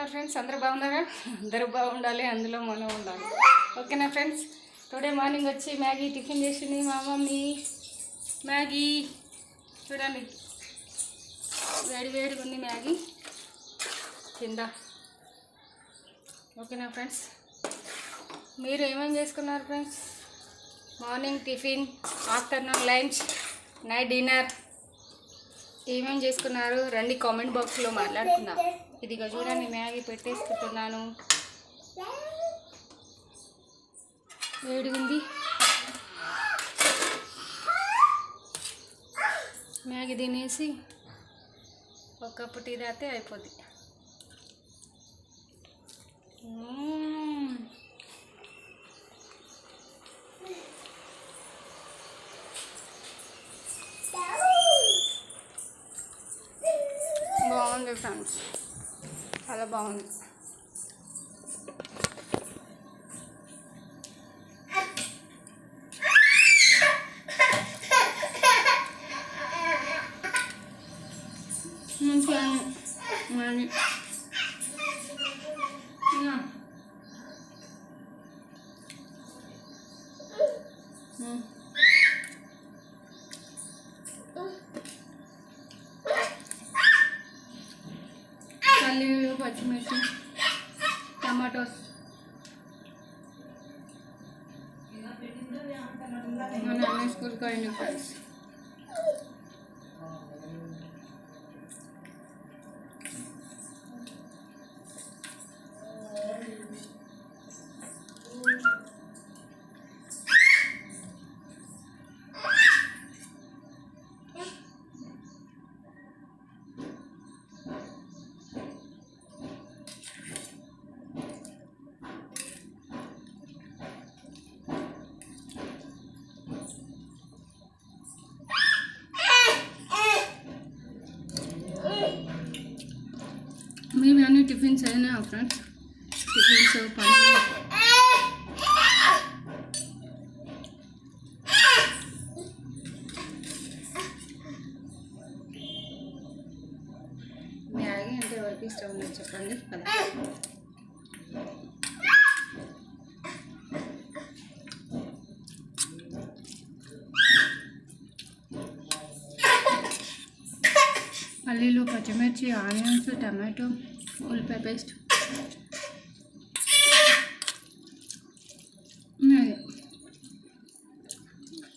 ఉన్నారు ఫ్రెండ్స్? అందరూ బాగున్నారా? అందరూ బాగుండాలి, అందులో మనం ఉండాలి. ఓకేనా ఫ్రెండ్స్? టుడే మార్నింగ్ వచ్చి మ్యాగీ టిఫిన్ చేసింది మా మమ్మీ. మ్యాగీ చూడండి, వేడి వేడిగా ఉంది మ్యాగీ కింద. ఓకేనా ఫ్రెండ్స్? మీరు ఏమేమి చేసుకున్నారు friends? Morning tiffin, afternoon lunch, night dinner ఏమేమి చేసుకున్నారు రండి కామెంట్ బాక్స్లో మాట్లాడుకుందాం. ఇదిగో చూడండి, మ్యాగీ పెట్టేసుకుంటున్నాను. వేడిగా ఉంది. మ్యాగీ తినేసి ఒక కప్పు టీ తాగితే అయిపోద్ది. బాగుంది ఫ్రెండ్స్, చాలా బాగుంది. పల్లీలు, పచ్చిమిర్చి, టమాటోస్, మన అన్ని స్కూల్కి అయిన ఫ్రెండ్స్. మేము అన్ని టిఫిన్స్ అయినా ఫ్రెండ్స్, టిఫిన్స్ పనులు. మ్యాగీ అంటే ఎవరికి ఇష్టం ఉన్నది చెప్పండి కదా. పల్లీలు, పచ్చిమిర్చి, ఆనియన్స్, టమాటో, ఉల్లిపాయ పేస్ట్,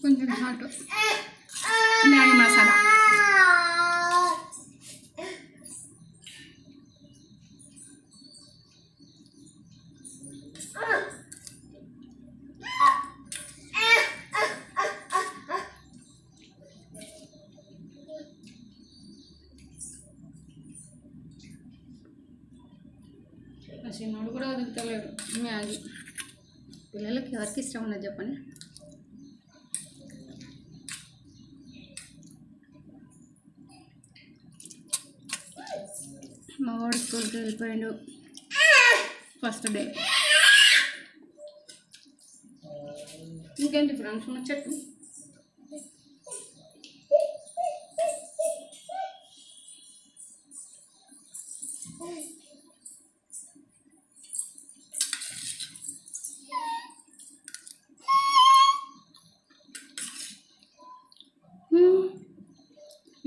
కొంచెం సాల్ట్, మ్యాగీ మసాలా. చిన్నోడు కూడా వదులుతలేడు మ్యాగీ. పిల్లలకి ఎవరికి ఇష్టం ఉన్నది చెప్పండి. మా వాడు స్కూల్కి వెళ్ళిపోయాడు ఫస్ట్ డే. ఇంకేంటి ఫ్రెండ్స్ ముచ్చట్టు?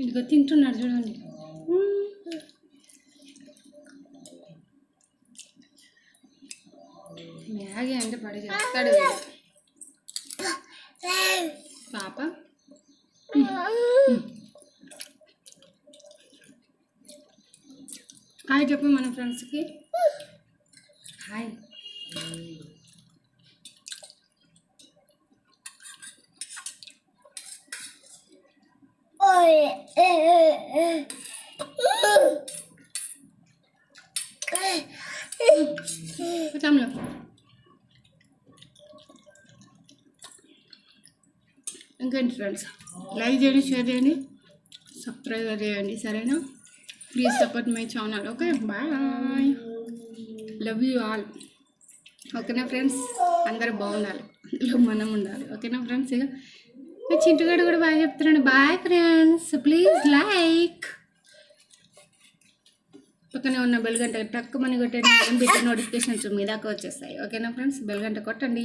ఇదిగో తింటున్నాడు చూడండి. మ్యాగీ అంటే పడి చేస్తాడు పాప. హాయ్ చెప్పు మన ఫ్రెండ్స్కి. హాయ్. ఇంకేంటి ఫ్రెండ్స్, లైక్ చేయండి, షేర్ చేయండి, సబ్స్క్రైబ్ చేయండి, సరేనా? Please support my channel. Okay, bye, love you all. ఓకేనా ఫ్రెండ్స్? అందరూ బాగుండాలి, అందులో మనం ఉండాలి. ఓకేనా ఫ్రెండ్స్? ఇక చింటుగాడు కూడా బాగా చెప్తున్నాడు. Bye friends, please like. పక్కనే ఉన్న బెల్ గంట టక్కుమని కొట్టండి. నేను పెట్టిన నోటిఫికేషన్స్ మీ దాకా వచ్చేస్తాయి. ఓకేనా ఫ్రెండ్స్, బెల్ గంట కొట్టండి.